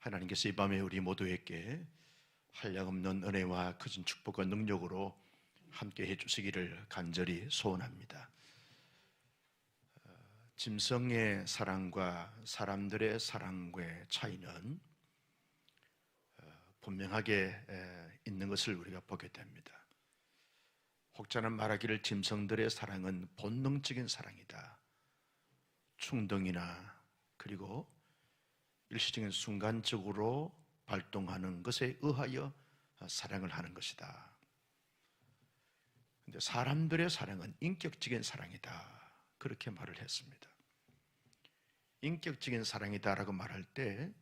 하나님께서 이 밤에 우리 모두에게 한량없는 은혜와 크신 축복과 능력으로 함께 해주시기를 간절히 소원합니다. 짐승의 사랑과 사람들의 사랑의 차이는 분명하게 있는 것을 우리가 보게 됩니다. 혹자는 말하기를 짐승들의 사랑은 본능적인 사랑이다. 충동이나 그리고 일시적인 순간적으로 발동하는 것에 의하여 사랑을 하는 것이다. 그런데 사람들의 사랑은 인격적인 사랑이다. 그렇게 말을 했습니다. 인격적인 사랑이다라고 말할 때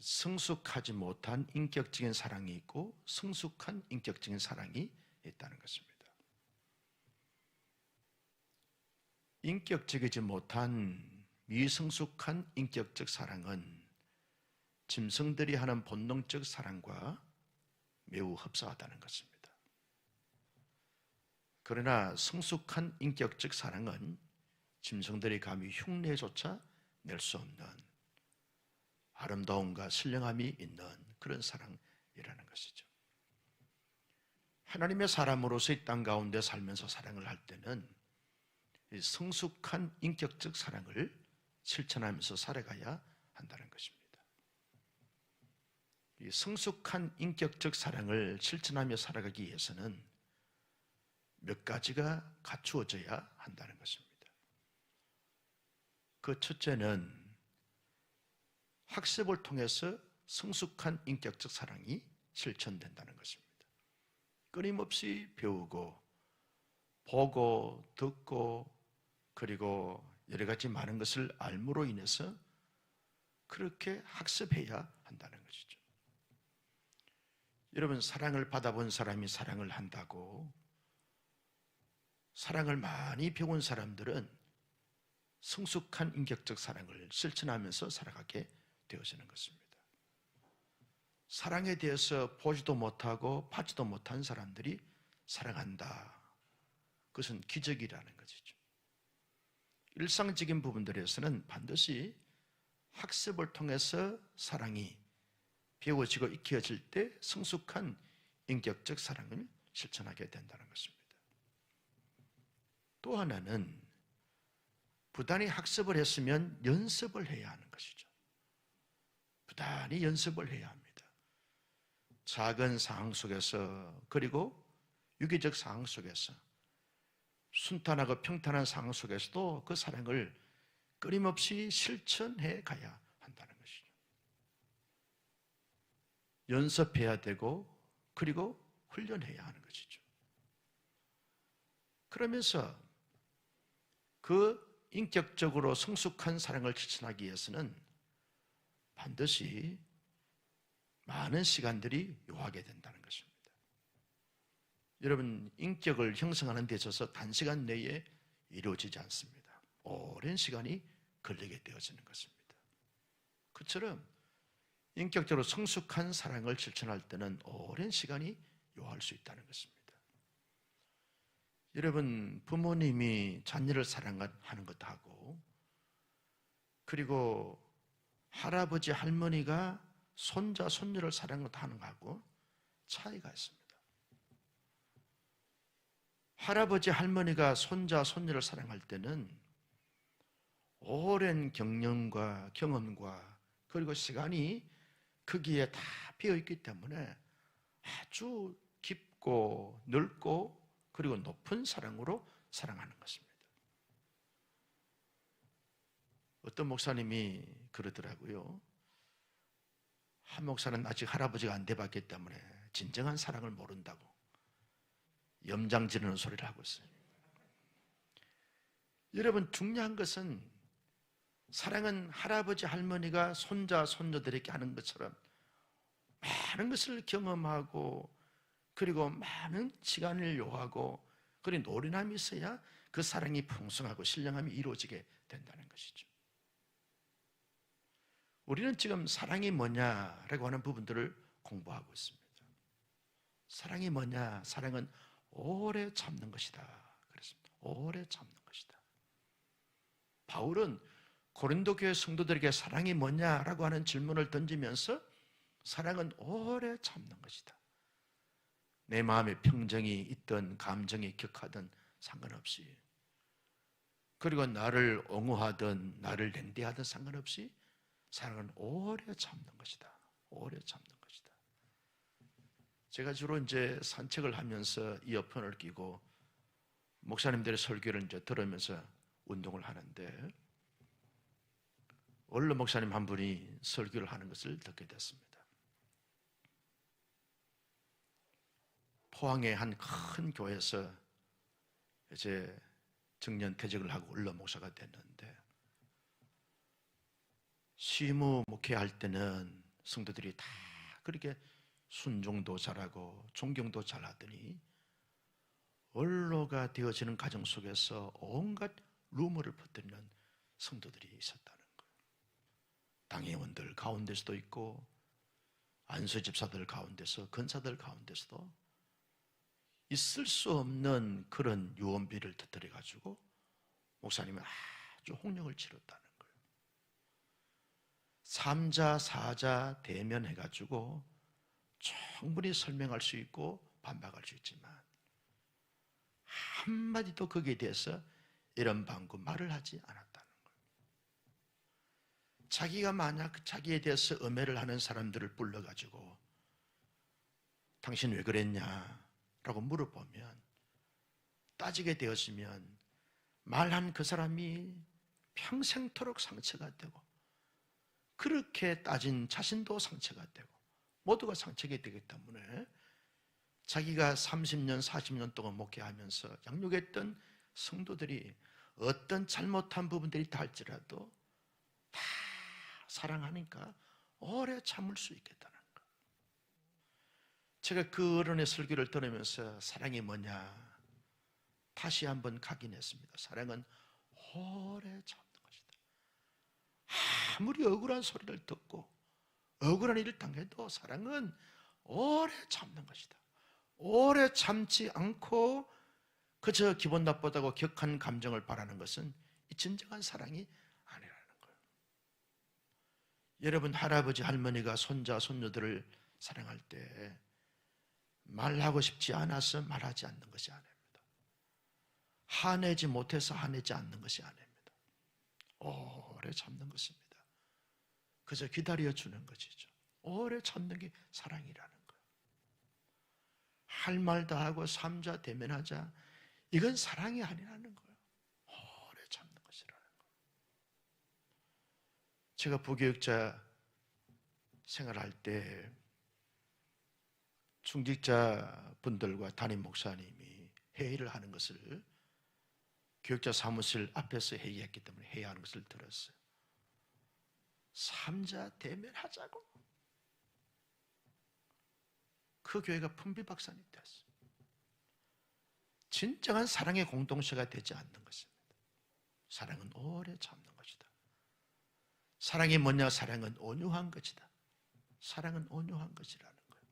성숙하지 못한 인격적인 사랑이 있고 성숙한 인격적인 사랑이 있다는 것입니다. 인격적이지 못한 미성숙한 인격적 사랑은 짐승들이 하는 본능적 사랑과 매우 흡사하다는 것입니다. 그러나 성숙한 인격적 사랑은 짐승들이 감히 흉내조차 낼 수 없는 아름다움과 신령함이 있는 그런 사랑이라는 것이죠. 하나님의 사람으로서 이 땅 가운데 살면서 사랑을 할 때는 이 성숙한 인격적 사랑을 실천하면서 살아가야 한다는 것입니다. 이 성숙한 인격적 사랑을 실천하며 살아가기 위해서는 몇 가지가 갖추어져야 한다는 것입니다. 그 첫째는 학습을 통해서 성숙한 인격적 사랑이 실천된다는 것입니다. 끊임없이 배우고 보고 듣고 그리고 여러 가지 많은 것을 알므로 인해서 그렇게 학습해야 한다는 것이죠. 여러분, 사랑을 받아본 사람이 사랑을 한다고 사랑을 많이 배운 사람들은 성숙한 인격적 사랑을 실천하면서 살아가게 되어지는 것입니다. 사랑에 대해서 보지도 못하고 받지도 못한 사람들이 사랑한다. 그것은 기적이라는 것이죠. 일상적인 부분들에서는 반드시 학습을 통해서 사랑이 배워지고 익혀질 때 성숙한 인격적 사랑을 실천하게 된다는 것입니다. 또 하나는 부단히 학습을 했으면 연습을 해야 하는 것이죠. 부단히 연습을 해야 합니다. 작은 상황 속에서 그리고 유기적 상황 속에서 순탄하고 평탄한 상황 속에서도 그 사랑을 끊임없이 실천해 가야 한다는 것이죠. 연습해야 되고 그리고 훈련해야 하는 것이죠. 그러면서 그 인격적으로 성숙한 사랑을 실천하기 위해서는 반드시 많은 시간들이 요하게 된다는 것입니다. 여러분, 인격을 형성하는 데 있어서 단시간 내에 이루어지지 않습니다. 오랜 시간이 걸리게 되어지는 것입니다. 그처럼 인격적으로 성숙한 사랑을 실천할 때는 오랜 시간이 요할 수 있다는 것입니다. 여러분, 부모님이 자녀를 사랑하는 것하고 그리고 할아버지 할머니가 손자 손녀를 사랑하는 것하고 차이가 있습니다. 할아버지 할머니가 손자 손녀를 사랑할 때는 오랜 경륜과 경험과 그리고 시간이 거기에 다 비어있기 때문에 아주 깊고 넓고 그리고 높은 사랑으로 사랑하는 것입니다. 어떤 목사님이 그러더라고요. 한 목사는 아직 할아버지가 안 돼봤기 때문에 진정한 사랑을 모른다고 염장 지르는 소리를 하고 있어요. 여러분, 중요한 것은 사랑은 할아버지 할머니가 손자 손녀들에게 하는 것처럼 많은 것을 경험하고 그리고 많은 시간을 요하고 그리고 노련함이 있어야 그 사랑이 풍성하고 신령함이 이루어지게 된다는 것이죠. 우리는 지금 사랑이 뭐냐라고 하는 부분들을 공부하고 있습니다. 사랑이 뭐냐? 사랑은 오래 참는 것이다. 그랬습니다. 오래 참는 것이다. 바울은 고린도 교회 성도들에게 사랑이 뭐냐라고 하는 질문을 던지면서 사랑은 오래 참는 것이다. 내 마음에 평정이 있든 감정이 격하든 상관없이, 그리고 나를 옹호하든 나를 냉대하든 상관없이 사랑은 오래 참는 것이다. 오래 참는 것이다. 제가 주로 이제 산책을 하면서 이어폰을 끼고 목사님들의 설교를 이제 들으면서 운동을 하는데, 원로 목사님 한 분이 설교를 하는 것을 듣게 됐습니다. 포항의 한 큰 교회에서 이제 정년퇴직을 하고 원로 목사가 됐는데, 시무 목회할 때는 성도들이 다 그렇게 순종도 잘하고 존경도 잘하더니 원로가 되어지는 과정 속에서 온갖 루머를 퍼뜨리는 성도들이 있었다는 거예요. 당회원들 가운데서도 있고 안수 집사들 가운데서, 근사들 가운데서도 있을 수 없는 그런 유언비를 터뜨려 가지고 목사님이 아주 홍역을 치렀다는 거예요. 3자 4자 대면해 가지고 충분히 설명할 수 있고 반박할 수 있지만 한마디도 거기에 대해서 이런 방구 말을 하지 않았다는 거예요. 자기가 만약 자기에 대해서 음해를 하는 사람들을 불러가지고 당신 왜 그랬냐 라고 물어보면, 따지게 되었으면 말한 그 사람이 평생토록 상처가 되고, 그렇게 따진 자신도 상처가 되고 모두가 상처가 되기 때문에 자기가 30년 40년 동안 목회하면서 양육했던 성도들이 어떤 잘못한 부분들이 있다 할지라도 다 사랑하니까 오래 참을 수 있겠다는 거예요. 제가 그 어른의 설교를 들으면서 사랑이 뭐냐 다시 한번 각인했습니다. 사랑은 오래 참는 것이다. 아무리 억울한 소리를 듣고 억울한 일을 당해도 사랑은 오래 참는 것이다. 오래 참지 않고 그저 기분 나쁘다고 격한 감정을 바라는 것은 이 진정한 사랑이 아니라는 거예요. 여러분, 할아버지 할머니가 손자 손녀들을 사랑할 때 말하고 싶지 않아서 말하지 않는 것이 아닙니다. 화내지 못해서 화내지 않는 것이 아닙니다. 오래 참는 것입니다. 그저 기다려주는 것이죠. 오래 참는 게 사랑이라는 거예요. 할 말 다 하고 삼자 대면하자, 이건 사랑이 아니라는 거예요. 오래 참는 것이라는 거예요. 제가 부교육자 생활할 때 중직자 분들과 담임 목사님이 회의를 하는 것을, 교육자 사무실 앞에서 회의했기 때문에 회의하는 것을 들었어요. 삼자 대면하자고. 그 교회가 풍비박산이 됐어요. 진정한 사랑의 공동체가 되지 않는 것입니다. 사랑은 오래 참는 것이다. 사랑이 뭐냐? 사랑은 온유한 것이다. 사랑은 온유한 것이라는 거예요.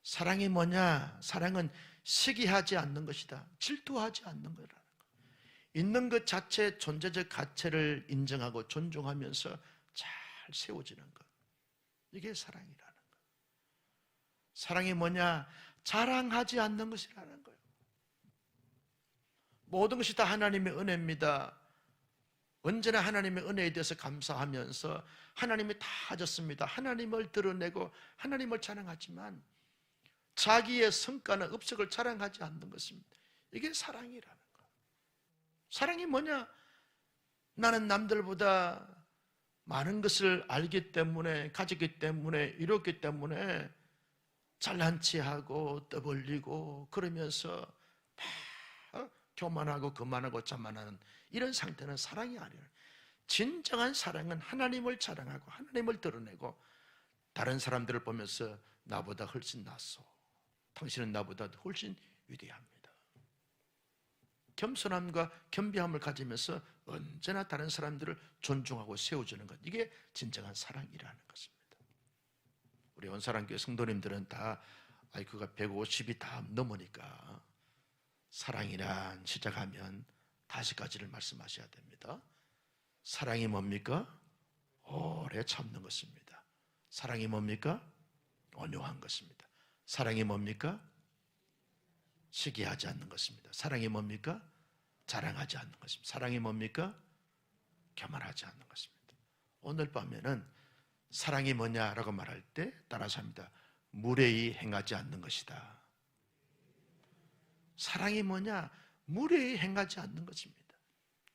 사랑이 뭐냐? 사랑은 시기하지 않는 것이다. 질투하지 않는 거라는 거예요. 있는 것 자체 존재적 가치를 인정하고 존중하면서 잘 세워지는 것, 이게 사랑이라는 거예요. 사랑이 뭐냐? 자랑하지 않는 것이라는 거예요. 모든 것이 다 하나님의 은혜입니다. 언제나 하나님의 은혜에 대해서 감사하면서 하나님이 다 하셨습니다, 하나님을 드러내고 하나님을 자랑하지만 자기의 성과나 업적을 자랑하지 않는 것입니다. 이게 사랑이라는 거예요. 사랑이 뭐냐? 나는 남들보다 많은 것을 알기 때문에, 가졌기 때문에, 이뤘기 때문에 잘난 체하고 떠벌리고 그러면서 막 교만하고 거만하고 자만하는 이런 상태는 사랑이 아니에요. 진정한 사랑은 하나님을 자랑하고 하나님을 드러내고 다른 사람들을 보면서 나보다 훨씬 낫소, 당신은 나보다 훨씬 위대합니다. 겸손함과 겸비함을 가지면서 언제나 다른 사람들을 존중하고 세워주는 것, 이게 진정한 사랑이라는 것입니다. 우리 온사랑교회 성도님들은 다 IQ가 150이 다 넘으니까 사랑이란 시작하면 5가지를 말씀하셔야 됩니다. 사랑이 뭡니까? 오래 참는 것입니다. 사랑이 뭡니까? 온유한 것입니다. 사랑이 뭡니까? 시기하지 않는 것입니다. 사랑이 뭡니까? 자랑하지 않는 것입니다. 사랑이 뭡니까? 교만하지 않는 것입니다. 오늘 밤에는 사랑이 뭐냐라고 말할 때 따라서 합니다. 무례히 행하지 않는 것이다. 사랑이 뭐냐? 무례히 행하지 않는 것입니다.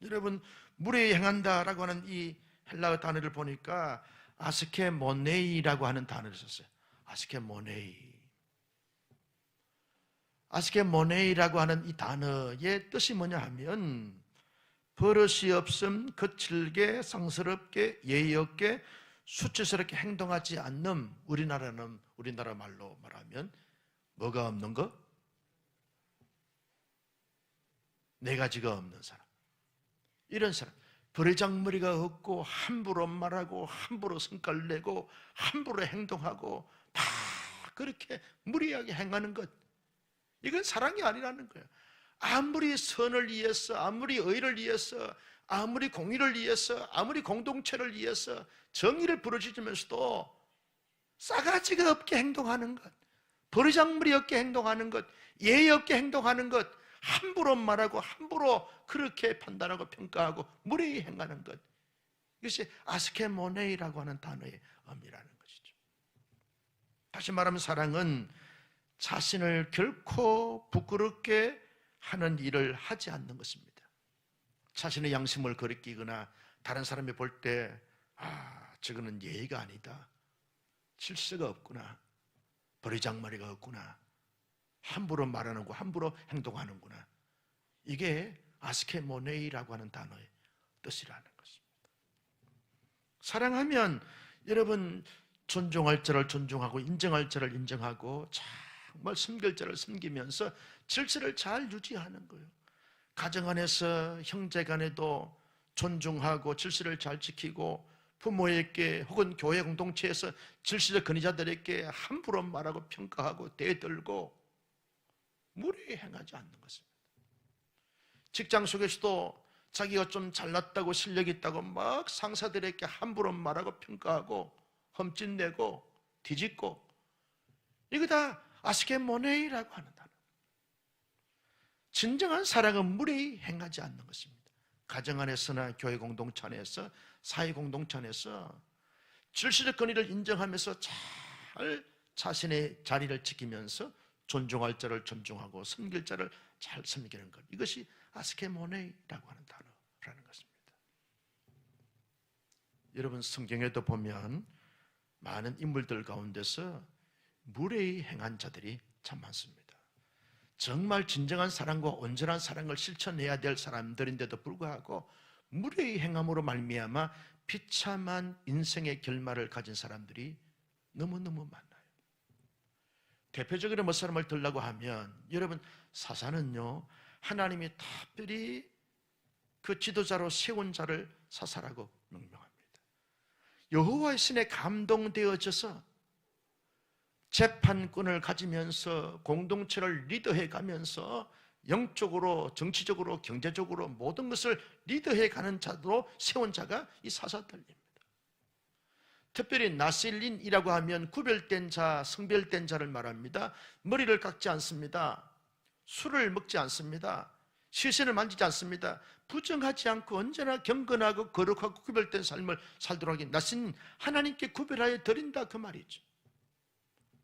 여러분, 무례히 행한다라고 하는 이 헬라어 단어를 보니까 아스케모네이라고 하는 단어를 썼어요. 아스케모네이. 아스케모네이라고 하는 이 단어의 뜻이 뭐냐 하면 버릇이 없음, 거칠게, 상스럽게, 예의 없게, 수치스럽게 행동하지 않는, 우리나라 말로 말하면 뭐가 없는 것? 네 가지가 없는 사람. 이런 사람, 버르장머리가 없고 함부로 말하고 함부로 성깔 내고 함부로 행동하고 막 그렇게 무리하게 행하는 것, 이건 사랑이 아니라는 거예요. 아무리 선을 위해서, 아무리 의를 위해서, 아무리 공의를 위해서, 아무리 공동체를 위해서 정의를 부르짖으면서도 싸가지가 없게 행동하는 것, 버르장머리 없게 행동하는 것, 예의 없게 행동하는 것, 함부로 말하고 함부로 그렇게 판단하고 평가하고 무례히 행하는 것, 이것이 아스케모네이라고 하는 단어의 의미라는 것이죠. 다시 말하면 사랑은 자신을 결코 부끄럽게 하는 일을 하지 않는 것입니다. 자신의 양심을 거리끼거나 다른 사람이 볼 때 저거는 예의가 아니다, 질서가 없구나, 버리장머리가 없구나, 함부로 말하는 거, 함부로 행동하는구나, 이게 아스케모네이라고 하는 단어의 뜻이라는 것입니다. 사랑하면 여러분 존중할 자를 존중하고 인정할 자를 인정하고 정말 섬길 자를 섬기면서 질서를 잘 유지하는 거예요. 가정 안에서 형제 간에도 존중하고 질서를 잘 지키고, 부모에게 혹은 교회 공동체에서 질서적 권위자들에게 함부로 말하고 평가하고 대들고 무례히 행하지 않는 것입니다. 직장 속에서도 자기가 좀 잘났다고 실력 있다고 막 상사들에게 함부로 말하고 평가하고 험짓내고 뒤집고, 이거 다 아스케모네이라고 하는 단어. 진정한 사랑은 무례히 행하지 않는 것입니다. 가정 안에서나 교회 공동체 안에서, 사회 공동체 안에서 질서적 권위를 인정하면서 잘 자신의 자리를 지키면서 존중할 자를 존중하고 섬길 자를 잘 섬기는 것, 이것이 아스케모네이라고 하는 단어라는 것입니다. 여러분, 성경에도 보면 많은 인물들 가운데서 무례히 행한 자들이 참 많습니다. 정말 진정한 사랑과 온전한 사랑을 실천해야 될 사람들인데도 불구하고 무례히 행함으로 말미암아 비참한 인생의 결말을 가진 사람들이 너무너무 많아요. 대표적으로 몇 사람을 들라고 하면, 여러분, 사사는요, 하나님이 특별히 그 지도자로 세운 자를 사사라고 명명합니다. 여호와의 신에 감동되어져서 재판권을 가지면서 공동체를 리더해 가면서 영적으로, 정치적으로, 경제적으로 모든 것을 리더해 가는 자로 세운 자가 이 사사들입니다. 특별히 나실린이라고 하면 구별된 자, 성별된 자를 말합니다. 머리를 깎지 않습니다. 술을 먹지 않습니다. 시신을 만지지 않습니다. 부정하지 않고 언제나 경건하고 거룩하고 구별된 삶을 살도록 하기, 나신 하나님께 구별하여 드린다, 그 말이죠.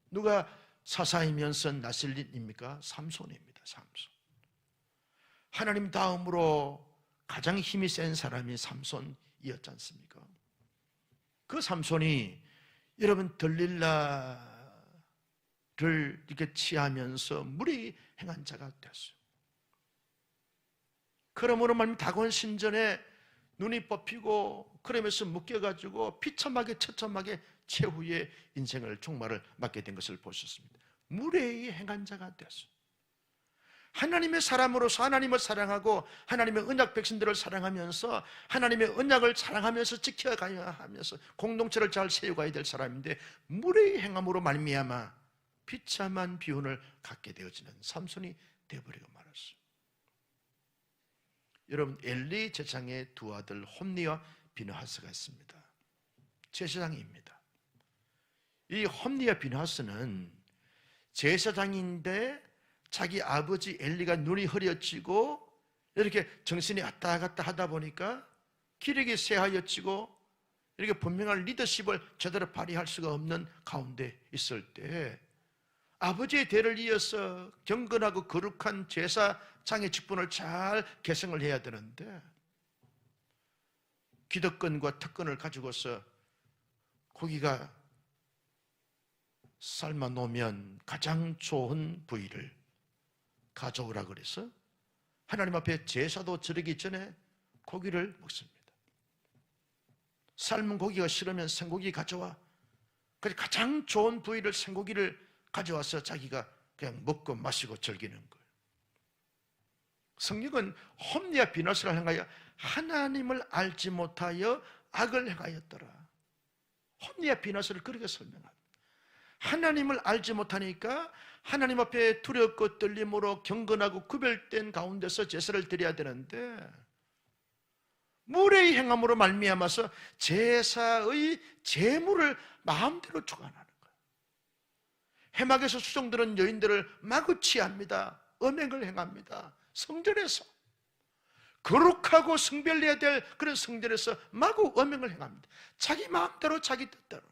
누가 사사이면서 나실린입니까? 삼손입니다. 삼손. 하나님 다음으로 가장 힘이 센 사람이 삼손이었지 않습니까? 그 삼손이 여러분 들릴라를 이렇게 취하면서 무례히 행한 자가 됐어요. 그러므로 말하면 다곤 신전에 눈이 뽑히고 그러면서 묶여가지고 비참하게 처참하게 최후의 인생을 종말을 맞게 된 것을 보셨습니다. 무례히 행한 자가 됐어요. 하나님의 사람으로서 하나님을 사랑하고 하나님의 언약 백성들을 사랑하면서 하나님의 언약을 사랑하면서 지켜가야 하면서 공동체를 잘 세워가야 될 사람인데 무례히 행함으로 말미암아 비참한 비운을 갖게 되어지는 삼손이 되어버리고 말았어요. 여러분, 엘리 제사장의 두 아들 홈니와 비느하스가 있습니다. 제사장입니다. 이 홈리와 비느하스는 제사장인데 자기 아버지 엘리가 눈이 흐려지고 이렇게 정신이 왔다 갔다 하다 보니까 기력이 쇠하여지고 이렇게 분명한 리더십을 제대로 발휘할 수가 없는 가운데 있을 때 아버지의 대를 이어서 경건하고 거룩한 제사장의 직분을 잘 계승을 해야 되는데 기득권과 특권을 가지고서 고기가 삶아 놓으면 가장 좋은 부위를 가져오라 그래서 하나님 앞에 제사도 드리기 전에 고기를 먹습니다. 삶은 고기가 싫으면 생고기 가져와. 그래서 가장 좋은 부위를 생고기를 가져와서 자기가 그냥 먹고 마시고 즐기는 거예요. 성경은 홈리와 비느하스를 향하여 하나님을 알지 못하여 악을 행하였더라. 홈리와 비느하스를 그렇게 설명합니다. 하나님을 알지 못하니까 하나님 앞에 두렵고 떨림으로 경건하고 구별된 가운데서 제사를 드려야 되는데 무례히 행함으로 말미암아서 제사의 제물을 마음대로 주관하는 거예요. 해막에서 수종들은 여인들을 마구 취합니다. 음행을 행합니다. 성전에서 거룩하고 성별해야 될 그런 성전에서 마구 음행을 행합니다. 자기 마음대로 자기 뜻대로.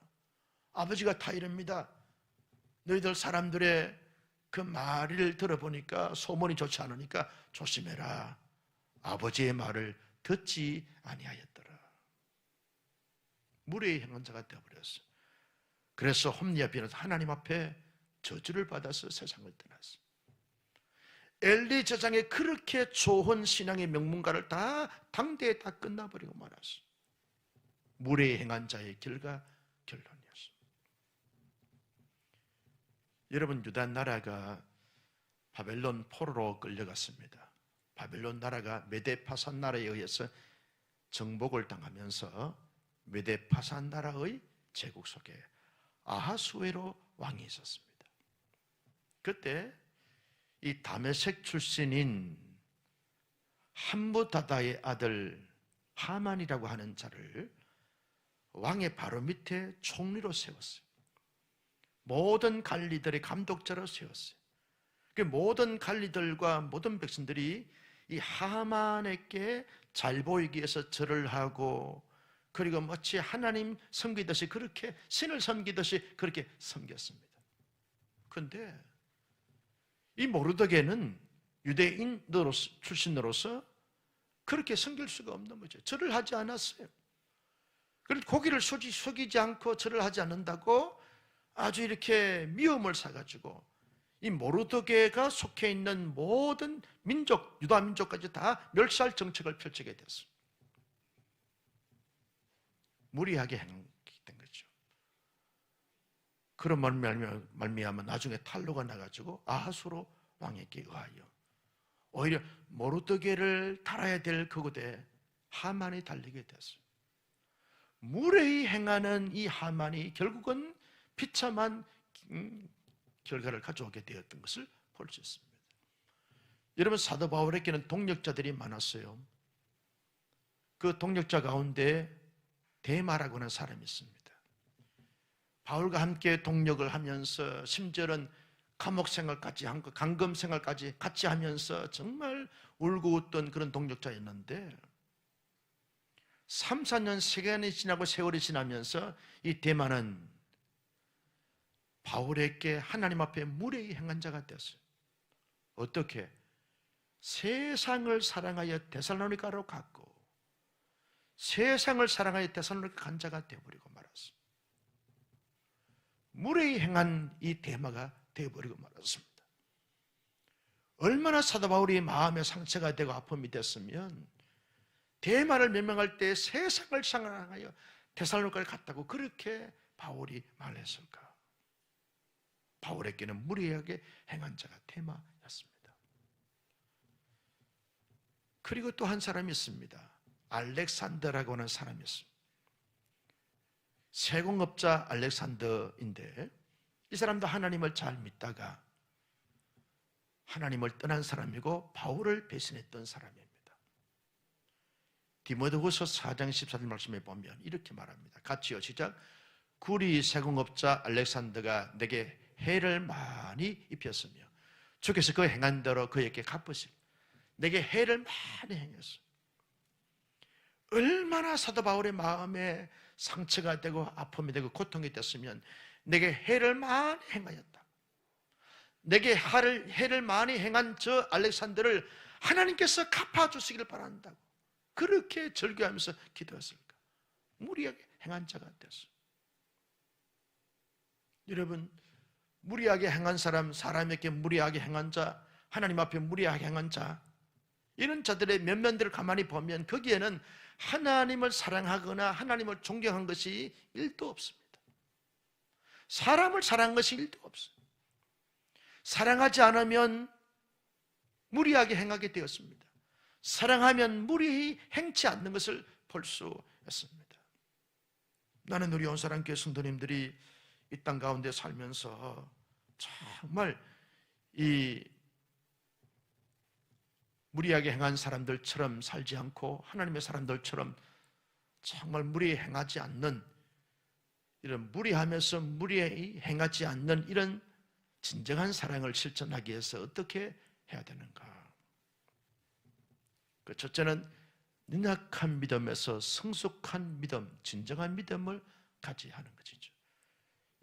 아버지가 다 이럽니다. 너희들 사람들의 그 말을 들어보니까 소문이 좋지 않으니까 조심해라. 아버지의 말을 듣지 아니하였더라. 무례히 행한 자가 되어버렸어. 그래서 홈리와 비느하스 하나님 앞에 저주를 받아서 세상을 떠났어. 엘리 제사장의 그렇게 좋은 신앙의 명문가를 다 당대에 다 끝나버리고 말았어. 무례히 행한 자의 결과 결론이었어. 여러분, 유다 나라가 바벨론 포로로 끌려갔습니다. 바벨론 나라가 메데파산 나라에 의해서 정복을 당하면서 메데파산 나라의 제국 속에 아하수에로 왕이 있었습니다. 그때 이 다메섹 출신인 함무다다의 아들 하만이라고 하는 자를 왕의 바로 밑에 총리로 세웠어요. 모든 관리들의 감독자로 세웠어요. 그 모든 관리들과 모든 백성들이 이 하만에게 잘 보이기 위해서 절을 하고 그리고 마치 하나님 섬기듯이 그렇게 신을 섬기듯이 그렇게 섬겼습니다. 그런데 이 모르드게는 유대인 출신으로서 그렇게 섬길 수가 없는 거죠. 절을 하지 않았어요. 그래서 고기를 속이지 않고 절을 하지 않는다고 아주 이렇게 미움을 사가지고 이 모르드게가 속해 있는 모든 민족, 유다 민족까지 다 멸시할 정책을 펼치게 됐어요. 무리하게 행했기 된 거죠. 그런 말미암아 나중에 탄로가 나가지고 아하수로 왕에게 의하여 오히려 모르드게를 달아야 될 그곳에 하만이 달리게 됐어요. 무례히 행하는 이 하만이 결국은 비참한 결과를 가져오게 되었던 것을 볼 수 있습니다. 여러분, 사도 바울에게는 동력자들이 많았어요. 그 동력자 가운데 데마라고 하는 사람이 있습니다. 바울과 함께 동력을 하면서 심지어는 감옥 생활까지 한 거, 감금 생활까지 같이 하면서 정말 울고 웃던 그런 동력자였는데 3, 4년 시간이 지나고 세월이 지나면서 이 데마는 바울에게 하나님 앞에 무례히 행한 자가 되었어요. 어떻게? 세상을 사랑하여 데살로니가로 갔고 세상을 사랑하여 데살로니가 간 자가 되어버리고 말았어요. 무례히 행한 이 데마가 되어버리고 말았습니다. 얼마나 사도 바울이 마음에 상처가 되고 아픔이 됐으면 데마를 멸망할 때 세상을 사랑하여 데살로니가를 갔다고 그렇게 바울이 말했을까? 바울에게는 무리하게 행한 자가 데마였습니다. 그리고 또 한 사람이 있습니다. 알렉산더라고 하는 사람이 있습니다. 세공업자 알렉산더인데 이 사람도 하나님을 잘 믿다가 하나님을 떠난 사람이고 바울을 배신했던 사람입니다. 디모데후서 4장 14절 말씀에 보면 이렇게 말합니다. 같이요, 시작. 구리 세공업자 알렉산더가 내게 해를 많이 입혔으며 주께서 그 행한 대로 그에게 갚으실. 내게 해를 많이 행했어. 얼마나 사도 바울의 마음에 상처가 되고 아픔이 되고 고통이 됐으면 내게 해를 많이 행하였다. 내게 해를 많이 행한 저 알렉산더를 하나님께서 갚아주시기를 바란다고 그렇게 절규하면서 기도했을까? 무리하게 행한 자가 됐어. 여러분, 무리하게 행한 사람, 사람에게 무리하게 행한 자, 하나님 앞에 무리하게 행한 자, 이런 자들의 면면들을 가만히 보면 거기에는 하나님을 사랑하거나 하나님을 존경한 것이 1도 없습니다. 사람을 사랑한 것이 1도 없어요. 사랑하지 않으면 무리하게 행하게 되었습니다. 사랑하면 무리히 행치 않는 것을 볼 수 있습니다. 나는 우리 온사랑교회 성도님들이 이 땅 가운데 살면서 정말 이 무리하게 행한 사람들처럼 살지 않고 하나님의 사람들처럼 정말 무리히 행하지 않는, 이런 무리하면서 무리히 행하지 않는 이런 진정한 사랑을 실천하기 위해서 어떻게 해야 되는가? 그 첫째는 연약한 믿음에서 성숙한 믿음, 진정한 믿음을 가져야 하는 것이죠.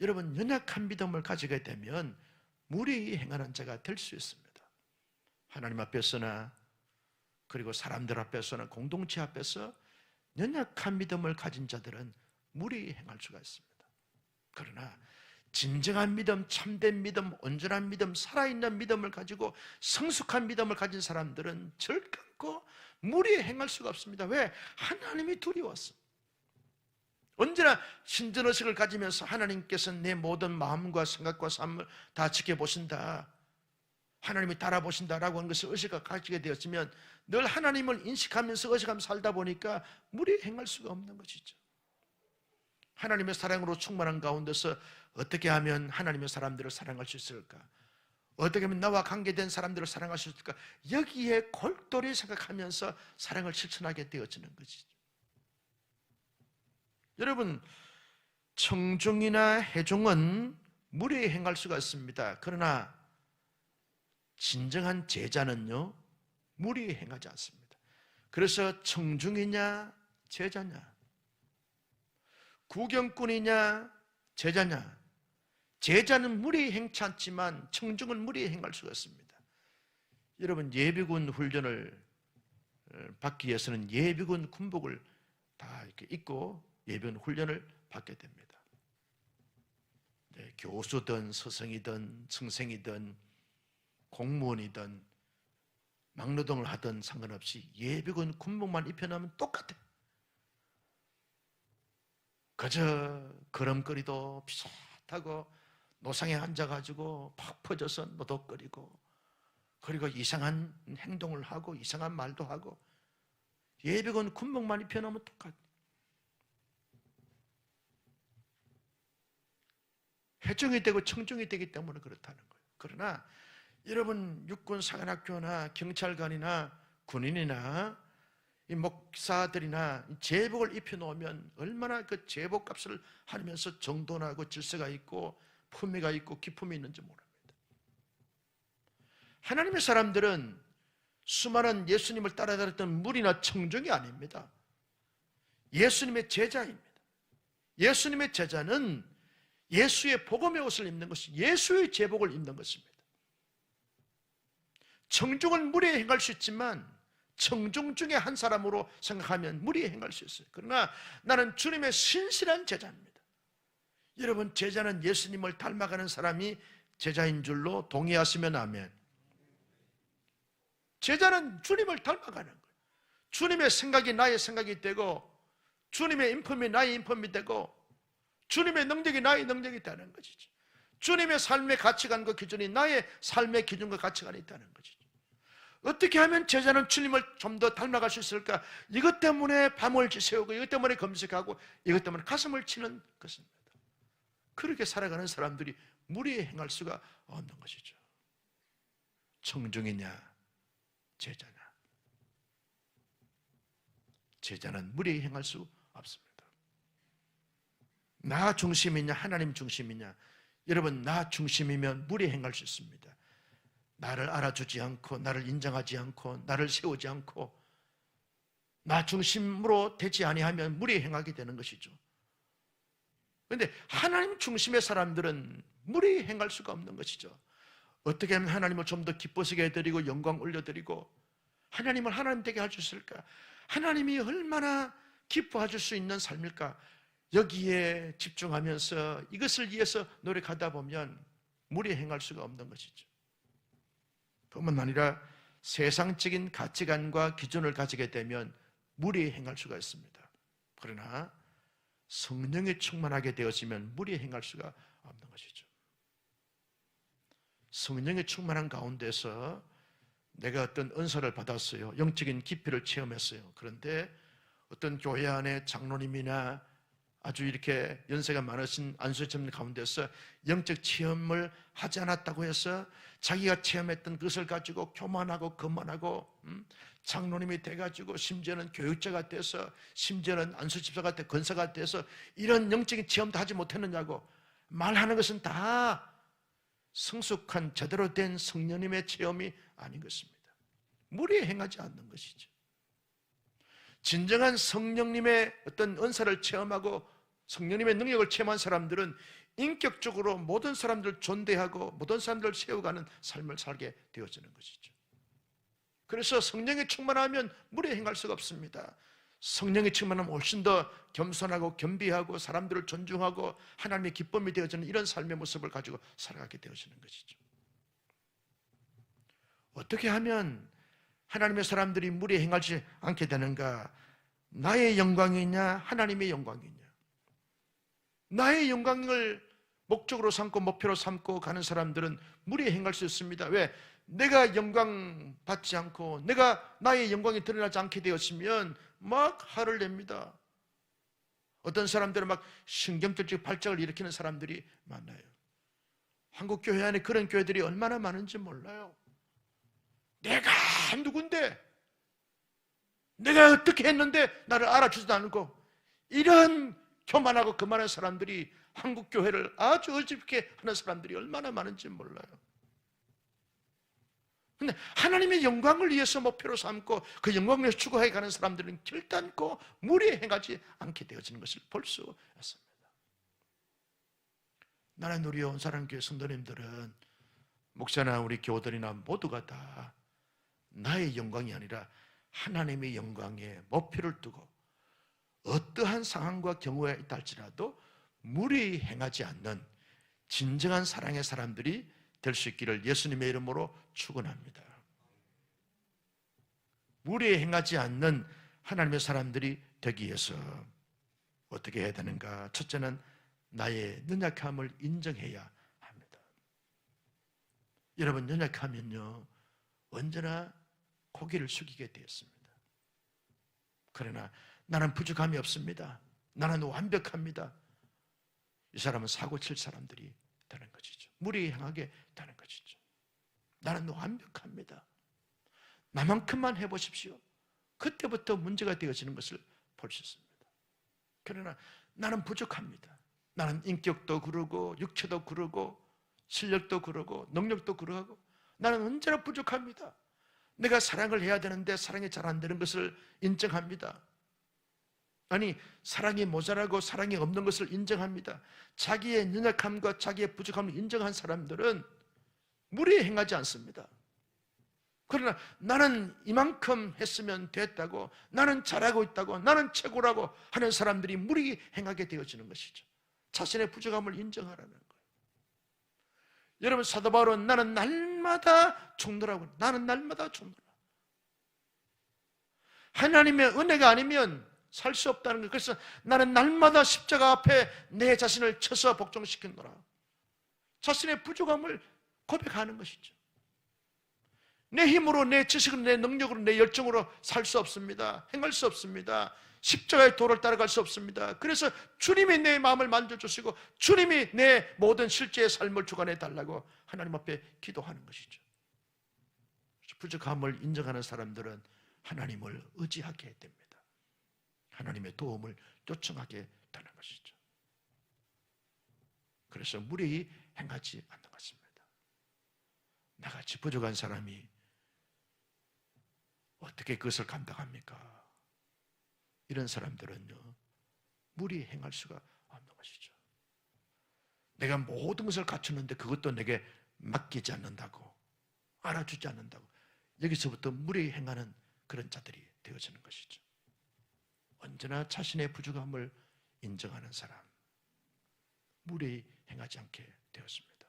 여러분, 연약한 믿음을 가지게 되면 무리히 행하는 자가 될 수 있습니다. 하나님 앞에서나 그리고 사람들 앞에서나 공동체 앞에서 연약한 믿음을 가진 자들은 무리히 행할 수가 있습니다. 그러나 진정한 믿음, 참된 믿음, 온전한 믿음, 살아있는 믿음을 가지고 성숙한 믿음을 가진 사람들은 절간코 무리히 행할 수가 없습니다. 왜? 하나님이 두려웠어. 언제나 신전의식을 가지면서 하나님께서 내 모든 마음과 생각과 삶을 다 지켜보신다, 하나님이 달아보신다라고 하는 것을 의식을 가지게 되었으면 늘 하나님을 인식하면서 의식하면서 살다 보니까 무리히 행할 수가 없는 것이죠. 하나님의 사랑으로 충만한 가운데서 어떻게 하면 하나님의 사람들을 사랑할 수 있을까? 어떻게 하면 나와 관계된 사람들을 사랑할 수 있을까? 여기에 골똘히 생각하면서 사랑을 실천하게 되어지는 것이죠. 여러분, 청중이나 회중은 무리히 행할 수가 있습니다. 그러나 진정한 제자는요, 무리히 행하지 않습니다. 그래서 청중이냐 제자냐, 구경꾼이냐 제자냐, 제자는 무리히 행치 않지만 청중은 무리히 행할 수가 있습니다. 여러분, 예비군 훈련을 받기 위해서는 예비군 군복을 다 이렇게 입고 예비군 훈련을 받게 됩니다. 네, 교수든 서성이든 청생이든 공무원이든 막노동을 하든 상관없이 예비군 군복만 입혀놓으면 똑같아. 그저 걸음걸이도 비슷하고 노상에 앉아가지고 팍 퍼져서 노덕거리고, 그리고 이상한 행동을 하고 이상한 말도 하고, 예비군 군복만 입혀놓으면 똑같아. 회중이 되고 청중이 되기 때문에 그렇다는 거예요. 그러나 여러분, 육군 사관학교나 경찰관이나 군인이나 이 목사들이나 제복을 입혀놓으면 얼마나 그 제복값을 하면서 정돈하고 질서가 있고 품위가 있고 기품이 있는지 모릅니다. 하나님의 사람들은 수많은 예수님을 따라다녔던 무리나 청중이 아닙니다. 예수님의 제자입니다. 예수님의 제자는 예수의 복음의 옷을 입는 것이, 예수의 제복을 입는 것입니다. 청중은 무리에 행할 수 있지만 청중 중에 한 사람으로 생각하면 무리에 행할 수 있어요. 그러나 나는 주님의 신실한 제자입니다. 여러분, 제자는 예수님을 닮아가는 사람이 제자인 줄로 동의하시면 아멘. 제자는 주님을 닮아가는 거예요. 주님의 생각이 나의 생각이 되고, 주님의 인품이 나의 인품이 되고, 주님의 능력이 나의 능력이 되는 것이죠. 주님의 삶의 가치관과 기준이 나의 삶의 기준과 가치관이 있다는 것이죠. 어떻게 하면 제자는 주님을 좀 더 닮아갈 수 있을까? 이것 때문에 밤을 지새우고, 이것 때문에 검색하고, 이것 때문에 가슴을 치는 것입니다. 그렇게 살아가는 사람들이 무리에 행할 수가 없는 것이죠. 청중이냐 제자냐. 제자는 무리히 행할 수 없습니다. 나 중심이냐 하나님 중심이냐? 여러분, 나 중심이면 무리히 행할 수 있습니다. 나를 알아주지 않고, 나를 인정하지 않고, 나를 세우지 않고, 나 중심으로 되지 아니하면 무리히 행하게 되는 것이죠. 그런데 하나님 중심의 사람들은 무리히 행할 수가 없는 것이죠. 어떻게 하면 하나님을 좀 더 기뻐지게 해드리고 영광 올려드리고 하나님을 하나님 되게 할 수 있을까? 하나님이 얼마나 기뻐해 줄 수 있는 삶일까? 여기에 집중하면서 이것을 위해서 노력하다 보면 무리히 행할 수가 없는 것이죠. 뿐만 아니라 세상적인 가치관과 기준을 가지게 되면 무리히 행할 수가 있습니다. 그러나 성령이 충만하게 되어지면 무리히 행할 수가 없는 것이죠. 성령이 충만한 가운데서 내가 어떤 은사를 받았어요. 영적인 깊이를 체험했어요. 그런데 어떤 교회 안에 장로님이나 아주 이렇게 연세가 많으신 안수처님 가운데서 영적 체험을 하지 않았다고 해서 자기가 체험했던 그것을 가지고 교만하고 거만하고 장로님이 돼가지고 심지어는 교육자가 돼서 심지어는 안수집사가 돼 권사가 돼서 이런 영적인 체험도 하지 못했느냐고 말하는 것은 다 성숙한 제대로 된 성령님의 체험이 아닌 것입니다. 무리에 행하지 않는 것이죠. 진정한 성령님의 어떤 은사를 체험하고 성령님의 능력을 체험한 사람들은 인격적으로 모든 사람들을 존대하고 모든 사람들을 세워가는 삶을 살게 되어지는 것이죠. 그래서 성령이 충만하면 무리에 행할 수가 없습니다. 성령이 충만하면 훨씬 더 겸손하고 겸비하고 사람들을 존중하고 하나님의 기쁨이 되어지는 이런 삶의 모습을 가지고 살아가게 되어지는 것이죠. 어떻게 하면 하나님의 사람들이 무리에 행하지 않게 되는가? 나의 영광이냐 하나님의 영광이냐? 나의 영광을 목적으로 삼고 목표로 삼고 가는 사람들은 무리에 행할 수 있습니다. 왜? 내가 영광 받지 않고 내가 나의 영광이 드러나지 않게 되었으면 막 화를 냅니다. 어떤 사람들은 막 신경질적 발작을 일으키는 사람들이 많아요. 한국 교회 안에 그런 교회들이 얼마나 많은지 몰라요. 내가 누군데? 내가 어떻게 했는데 나를 알아주지도 않고 이런 교만하고 거만한 사람들이 한국 교회를 아주 어지럽게 하는 사람들이 얼마나 많은지 몰라요. 근데 하나님의 영광을 위해서 목표로 삼고 그 영광을 위해서 추구해 가는 사람들은 결단코 무리에 행하지 않게 되어지는 것을 볼 수 있습니다. 나는 우리 온사랑교회 성도님들은 목사나 우리 교우들이나 모두가 다 나의 영광이 아니라 하나님의 영광에 목표를 두고 어떠한 상황과 경우에 있다 할지라도 무리히 행하지 않는 진정한 사랑의 사람들이 될 수 있기를 예수님의 이름으로 축원합니다. 무리히 행하지 않는 하나님의 사람들이 되기 위해서 어떻게 해야 되는가? 첫째는 나의 연약함을 인정해야 합니다. 여러분, 연약하면요 언제나 고개를 숙이게 되었습니다. 그러나 나는 부족함이 없습니다. 나는 완벽합니다. 이 사람은 사고 칠 사람들이 되는 것이죠. 무리히 행하게 되는 것이죠. 나는 완벽합니다. 나만큼만 해보십시오. 그때부터 문제가 되어지는 것을 볼 수 있습니다. 그러나 나는 부족합니다. 나는 인격도 그러고 육체도 그러고 실력도 그러고 능력도 그러고 나는 언제나 부족합니다. 내가 사랑을 해야 되는데 사랑이 잘 안 되는 것을 인정합니다. 아니, 사랑이 모자라고 사랑이 없는 것을 인정합니다. 자기의 연약함과 자기의 부족함을 인정한 사람들은 무리에 행하지 않습니다. 그러나 나는 이만큼 했으면 됐다고, 나는 잘하고 있다고, 나는 최고라고 하는 사람들이 무리에 행하게 되어지는 것이죠. 자신의 부족함을 인정하라는 거예요. 여러분, 사도 바울은 나는 날마다 종노라고, 나는 날마다 종노라. 하나님의 은혜가 아니면 살 수 없다는 거예요. 그래서 나는 날마다 십자가 앞에 내 자신을 쳐서 복종시켰노라. 자신의 부족함을 고백하는 것이죠. 내 힘으로, 내 지식으로, 내 능력으로, 내 열정으로 살 수 없습니다. 행할 수 없습니다. 십자가의 도를 따라갈 수 없습니다. 그래서 주님이 내 마음을 만져주시고 주님이 내 모든 실제의 삶을 주관해 달라고 하나님 앞에 기도하는 것이죠. 부족함을 인정하는 사람들은 하나님을 의지하게 됩니다. 하나님의 도움을 요청하게 되는 것이죠. 그래서 무례히 행하지 않는 것입니다. 나같이 부족한 사람이 어떻게 그것을 감당합니까? 이런 사람들은요, 무리히 행할 수가 없는 것이죠. 내가 모든 것을 갖추는데 그것도 내게 맡기지 않는다고, 알아주지 않는다고, 여기서부터 무리히 행하는 그런 자들이 되어지는 것이죠. 언제나 자신의 부족함을 인정하는 사람, 무리히 행하지 않게 되었습니다.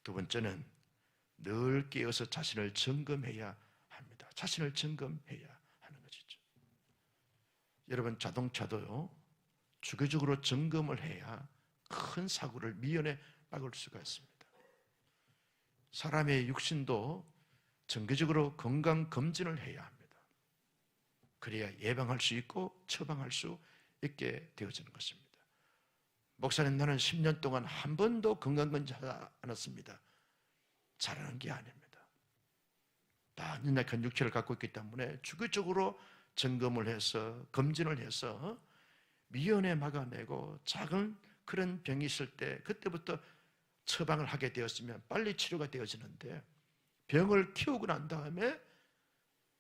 두 번째는 늘 깨어서 자신을 점검해야 합니다. 자신을 점검해야 하는 것이죠. 여러분, 자동차도요, 주기적으로 점검을 해야 큰 사고를 미연에 막을 수가 있습니다. 사람의 육신도 정기적으로 건강검진을 해야 합니다. 그래야 예방할 수 있고 처방할 수 있게 되어지는 것입니다. 목사님, 나는 10년 동안 한 번도 건강검진하지 않았습니다. 잘하는 게 아닙니다. 다 연약한 육체를 갖고 있기 때문에 주기적으로 점검을 해서 검진을 해서 미연에 막아내고 작은 그런 병이 있을 때 그때부터 처방을 하게 되었으면 빨리 치료가 되어지는데, 병을 키우고 난 다음에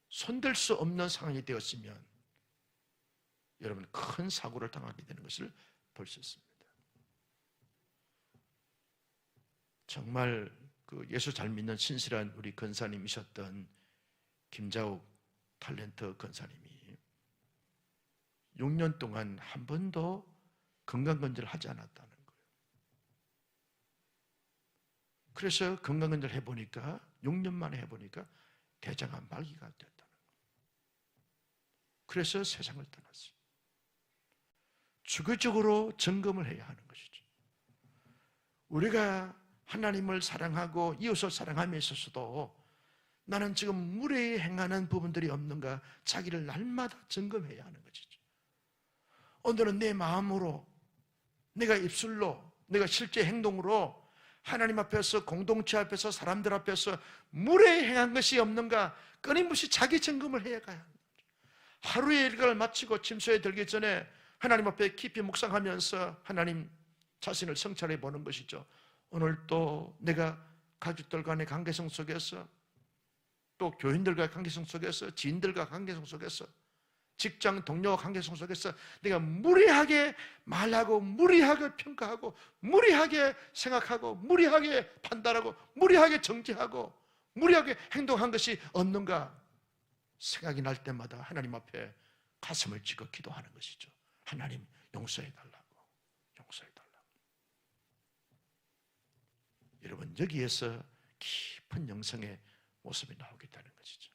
손댈 수 없는 상황이 되었으면 여러분 큰 사고를 당하게 되는 것을 볼 수 있습니다. 정말 그 예수 잘 믿는 신실한 우리 권사님이셨던 김자옥 탤런트 권사님이 6년 동안 한 번도 건강검진을 하지 않았다는 거예요. 그래서 건강검진을 해보니까 6년 만에 해보니까 대장암 말기가 됐다는 거예요. 그래서 세상을 떠났어요. 주기적으로 점검을 해야 하는 것이죠. 우리가 하나님을 사랑하고 이웃을 사랑함에 있어서도 나는 지금 무례히 행하는 부분들이 없는가 자기를 날마다 점검해야 하는 것이죠. 오늘은 내 마음으로, 내가 입술로, 내가 실제 행동으로 하나님 앞에서, 공동체 앞에서, 사람들 앞에서 무례히 행한 것이 없는가 끊임없이 자기 점검을 해야 가야 합니다. 하루의 일과를 마치고 침소에 들기 전에 하나님 앞에 깊이 묵상하면서 하나님 자신을 성찰해 보는 것이죠. 오늘 또 내가 가족들 간의 관계성 속에서, 또 교인들과의 관계성 속에서, 지인들과 관계성 속에서, 직장 동료와 관계성 속에서 내가 무리하게 말하고, 무리하게 평가하고, 무리하게 생각하고, 무리하게 판단하고, 무리하게 정죄하고, 무리하게 행동한 것이 없는가 생각이 날 때마다 하나님 앞에 가슴을 찌고 기도하는 것이죠. 하나님 용서해달라고, 용서해달라고. 여러분, 여기에서 깊은 영성의 모습이 나오겠다는 것이죠.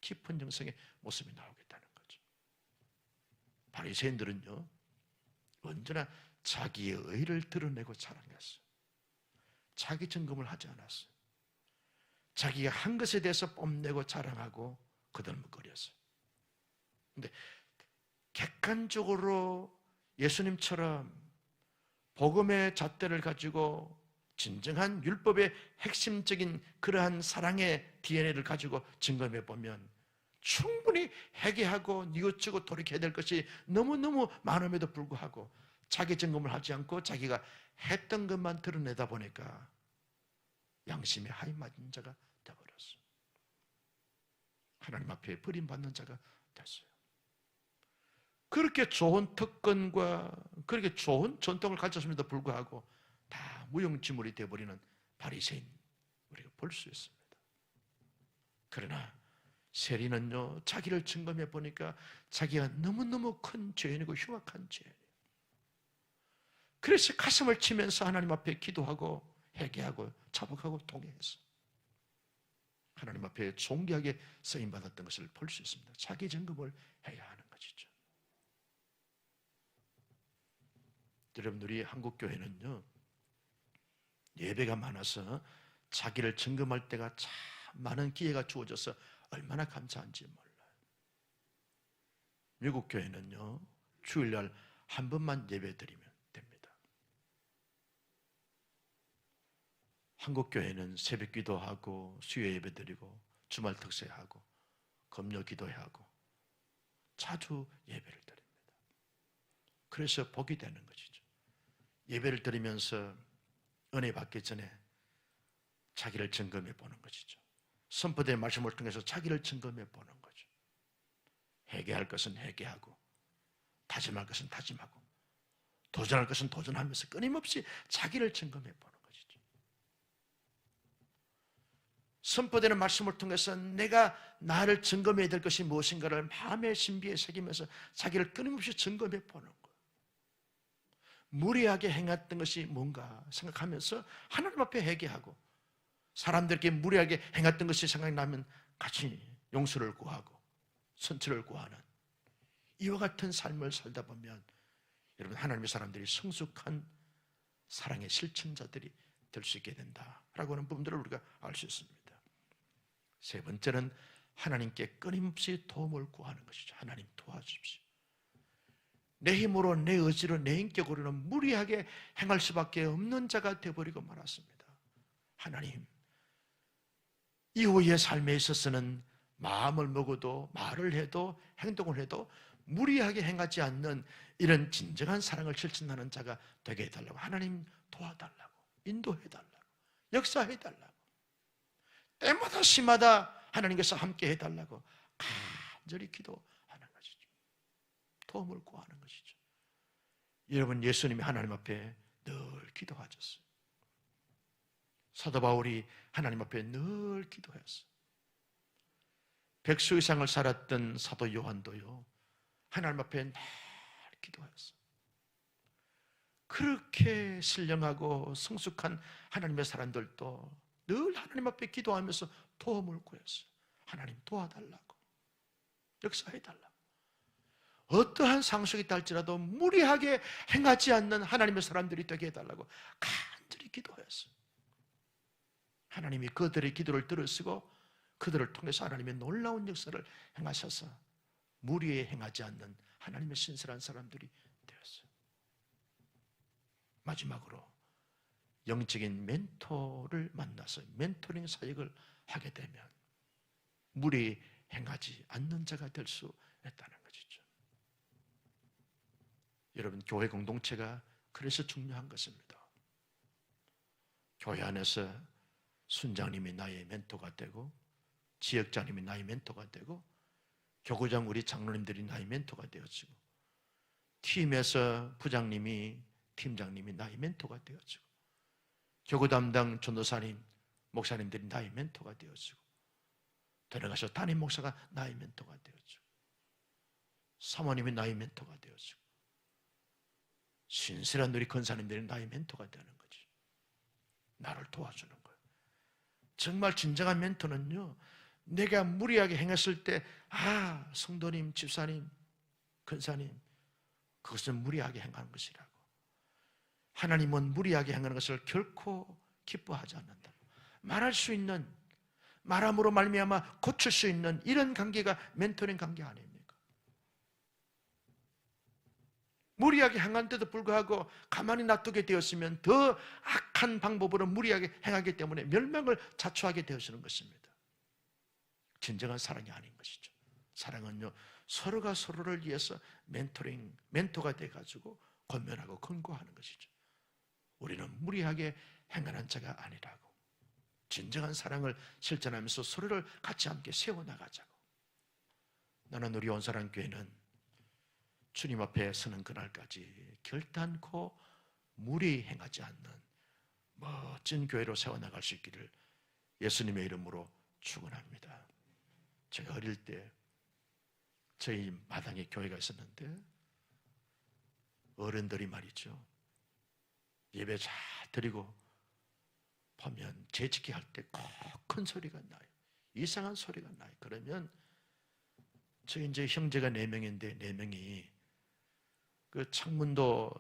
깊은 영성의 모습이 나오겠다는 거죠. 바리새인들은요, 언제나 자기의 의를 드러내고 자랑했어요. 자기 점검을 하지 않았어요. 자기가 한 것에 대해서 뽐내고 자랑하고 거들먹거렸어요. 그런데 객관적으로 예수님처럼 복음의 잣대를 가지고 진정한 율법의 핵심적인 그러한 사랑의 DNA를 가지고 점검해 보면 충분히 회개하고 뉘우치고 돌이켜야 될 것이 너무너무 많음에도 불구하고 자기 점검을 하지 않고 자기가 했던 것만 드러내다 보니까 양심의 하이 맞은 자가 되어버렸어요. 하나님 앞에 버림받는 자가 됐어요. 그렇게 좋은 특권과 그렇게 좋은 전통을 가졌음에도 불구하고 다 무용지물이 되어버리는 바리새인 우리가 볼 수 있습니다. 그러나 세리는요, 자기를 점검해 보니까 자기가 너무너무 큰 죄인이고 흉악한 죄인이에요. 그래서 가슴을 치면서 하나님 앞에 기도하고 회개하고 자복하고 통회했어요. 하나님 앞에 존귀하게 쓰임받았던 것을 볼 수 있습니다. 자기 점검을 해야 하는 것이죠. 여러분들이 한국교회는요, 예배가 많아서 자기를 점검할 때가 참 많은 기회가 주어져서 얼마나 감사한지 몰라요. 미국 교회는요, 주일날 한 번만 예배 드리면 됩니다. 한국 교회는 새벽 기도하고 수요 예배 드리고 주말 특세하고 금요 기도하고 자주 예배를 드립니다. 그래서 복이 되는 것이죠. 예배를 드리면서 은혜 받기 전에 자기를 점검해 보는 것이죠. 선포된 말씀을 통해서 자기를 점검해 보는 거죠. 회개할 것은 회개하고, 다짐할 것은 다짐하고, 도전할 것은 도전하면서 끊임없이 자기를 점검해 보는 것이죠. 선포되는 말씀을 통해서 내가 나를 점검해야 될 것이 무엇인가를 마음의 신비에 새기면서 자기를 끊임없이 점검해 보는 거예요. 무리하게 행했던 것이 뭔가 생각하면서 하나님 앞에 회개하고, 사람들에게 무리하게 행했던 것이 생각나면 같이 용서를 구하고 선처를 구하는 이와 같은 삶을 살다 보면 여러분, 하나님의 사람들이 성숙한 사랑의 실천자들이 될 수 있게 된다라고 하는 부분들을 우리가 알 수 있습니다. 세 번째는 하나님께 끊임없이 도움을 구하는 것이죠. 하나님 도와주십시오. 내 힘으로, 내 의지로, 내 인격으로는 무리하게 행할 수밖에 없는 자가 되어버리고 말았습니다. 하나님, 이후의 삶에 있어서는 마음을 먹어도, 말을 해도, 행동을 해도 무리하게 행하지 않는 이런 진정한 사랑을 실천하는 자가 되게 해달라고, 하나님 도와달라고, 인도해달라고, 역사해달라고, 때마다 시마다 하나님께서 함께 해달라고 간절히 기도하는 것이죠. 도움을 구하는 것이죠. 여러분, 예수님이 하나님 앞에 늘 기도하셨어요. 사도 바울이 하나님 앞에 늘 기도했어요. 백수 이상을 살았던 사도 요한도요, 하나님 앞에 늘 기도했어요. 그렇게 신령하고 성숙한 하나님의 사람들도 늘 하나님 앞에 기도하면서 도움을 구했어요. 하나님 도와달라고, 역사해달라고, 어떠한 상속이 있다 할지라도 무리하게 행하지 않는 하나님의 사람들이 되게 해달라고 간절히 기도했어요. 하나님이 그들의 기도를 들으시고 그들을 통해서 하나님의 놀라운 역사를 행하셔서 무리에 행하지 않는 하나님의 신실한 사람들이 되었어요. 마지막으로 영적인 멘토를 만나서 멘토링 사역을 하게 되면 무리에 행하지 않는 자가 될 수 있다는 것이죠. 여러분, 교회 공동체가 그래서 중요한 것입니다. 교회 안에서 순장님이 나의 멘토가 되고, 지역장님이 나의 멘토가 되고, 교구장 우리 장로님들이 나의 멘토가 되어지고, 팀에서 부장님이, 팀장님이 나의 멘토가 되어지고, 교구 담당 전도사님, 목사님들이 나의 멘토가 되어지고, 데려가서 담임 목사가 나의 멘토가 되어지고, 사모님이 나의 멘토가 되어지고, 신실한 우리 권사님들이 나의 멘토가 되는 거지. 나를 도와주는 거예요. 정말 진정한 멘토는요, 내가 무리하게 행했을 때, 성도님, 집사님, 권사님, 그것은 무리하게 행하는 것이라고. 하나님은 무리하게 행하는 것을 결코 기뻐하지 않는다. 말할 수 있는, 말함으로 말미암아 고칠 수 있는 이런 관계가 멘토링 관계 아닙니까? 무리하게 행한데도 불구하고 가만히 놔두게 되었으면 더 악한 방법으로 무리하게 행하기 때문에 멸망을 자초하게 되어지는 것입니다. 진정한 사랑이 아닌 것이죠. 사랑은요, 서로가 서로를 위해서 멘토가 돼가지고 권면하고 권고하는 것이죠. 우리는 무리하게 행하는 자가 아니라고, 진정한 사랑을 실천하면서 서로를 같이 함께 세워나가자고. 나는 우리 온사랑교회는 주님 앞에 서는 그날까지 결단코 무리 행하지 않는 멋진 교회로 세워나갈 수 있기를 예수님의 이름으로 축원합니다. 제가 어릴 때 저희 마당에 교회가 있었는데 어른들이 말이죠, 예배 잘 드리고 보면 재짓기 할 때 꼭 큰 소리가 나요. 이상한 소리가 나요. 그러면 저희 이제 형제가 4명인데 4명이 그 창문도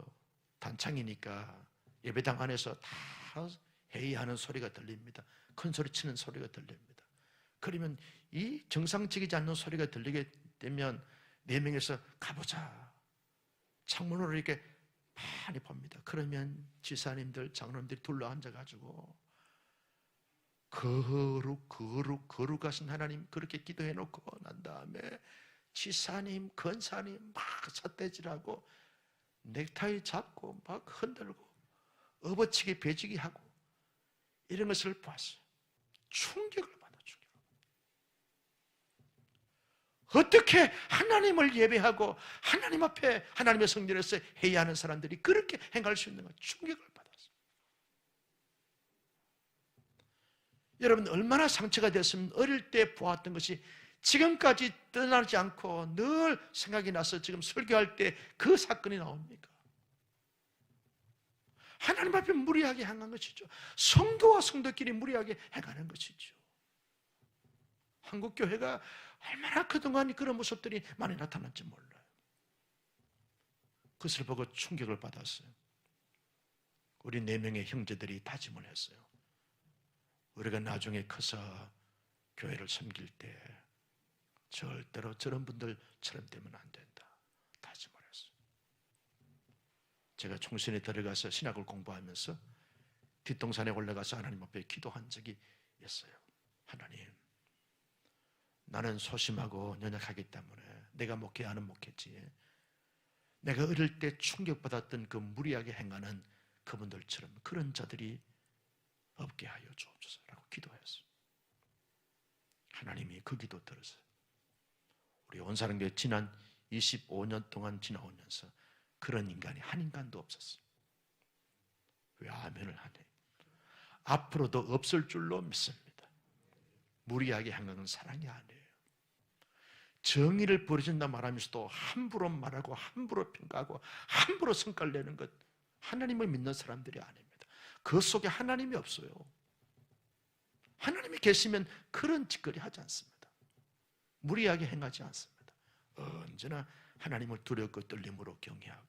단창이니까 예배당 안에서 다 회의하는 소리가 들립니다. 큰 소리 치는 소리가 들립니다. 그러면 이 정상적이지 않는 소리가 들리게 되면 4명에서 가보자, 창문으로 이렇게 많이 봅니다. 그러면 지사님들, 장로님들이 둘러앉아가지고 거룩하신 하나님 그렇게 기도해놓고 난 다음에 지사님, 권사님 막 삿대질하고 넥타이 잡고 막 흔들고 업어치기 배지기 하고 이런 것을 보았어요. 충격을 받아. 충격. 어떻게 하나님을 예배하고 하나님 앞에 하나님의 성전에서 해야 하는 사람들이 그렇게 행할 수 있는가? 충격을 받았어요. 여러분 얼마나 상처가 됐으면 어릴 때 보았던 것이 지금까지 떠나지 않고 늘 생각이 나서 지금 설교할 때 그 사건이 나옵니까? 하나님 앞에 무리하게 행한 것이죠. 성도와 성도끼리 무리하게 행하는 것이죠. 한국 교회가 얼마나 그동안 그런 모습들이 많이 나타났지 몰라요. 그것을 보고 충격을 받았어요. 우리 4명의 형제들이 다짐을 했어요. 우리가 나중에 커서 교회를 섬길 때 절대로 저런 분들처럼 되면 안 된다 다짐을 했어요. 제가 총선에 들어가서 신학을 공부하면서 뒷동산에 올라가서 하나님 앞에 기도한 적이 있어요. 하나님, 나는 소심하고 연약하기 때문에 내가 목회하는 목회지에 내가 어릴 때 충격받았던 그 무리하게 행하는 그분들처럼 그런 자들이 없게 하여 주옵소서라고 기도했어요. 하나님이 그 기도 들으세요. 우리 온사랑교회 지난 25년 동안 지나오면서 그런 인간이 한 인간도 없었어요. 왜 아멘을 하네? 앞으로도 없을 줄로 믿습니다. 무리하게 행하는 사랑이 아니에요. 정의를 버리신다 말하면서도 함부로 말하고 함부로 평가하고 함부로 성과를 내는 것, 하나님을 믿는 사람들이 아닙니다. 그 속에 하나님이 없어요. 하나님이 계시면 그런 짓거리 하지 않습니다. 무리하게 행하지 않습니다. 언제나 하나님을 두렵고 떨림으로 경외하고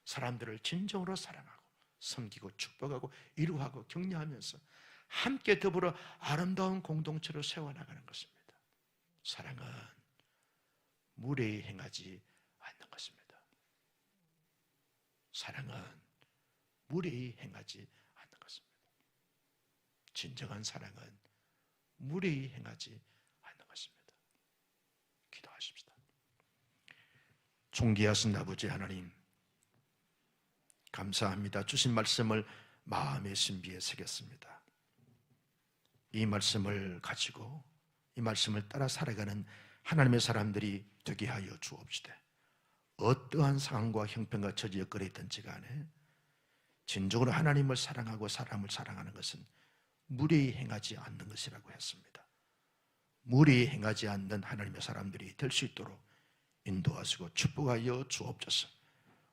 사람들을 진정으로 사랑하고 섬기고 축복하고 이루하고 격려하면서 함께 더불어 아름다운 공동체로 세워나가는 것입니다. 사랑은 무례히 행하지 않는 것입니다. 사랑은 무례히 행하지 않는 것입니다. 진정한 사랑은 무례히 행하지 않는 것입니다. 기도하십시다. 존귀하신 아버지 하나님, 감사합니다. 주신 말씀을 마음의 신비에 새겼습니다. 이 말씀을 가지고 이 말씀을 따라 살아가는 하나님의 사람들이 되게 하여 주옵시되, 어떠한 상황과 형편과 처지에 여건에 있든지 간에 진정으로 하나님을 사랑하고 사람을 사랑하는 것은 무례히 행하지 않는 것이라고 했습니다. 무례히 행하지 않는 하나님의 사람들이 될 수 있도록 인도하시고 축복하여 주옵소서.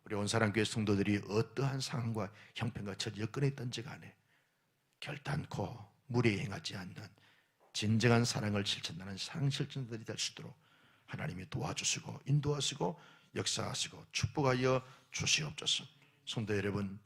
우리 온사랑교회 성도들이 어떠한 상황과 형편과 처지 여건에 있든지 간에 결단코 무례히 행하지 않는 진정한 사랑을 실천하는 사랑 실천들이 될 수 있도록 하나님이 도와주시고 인도하시고 역사하시고 축복하여 주시옵소서. 성도 여러분,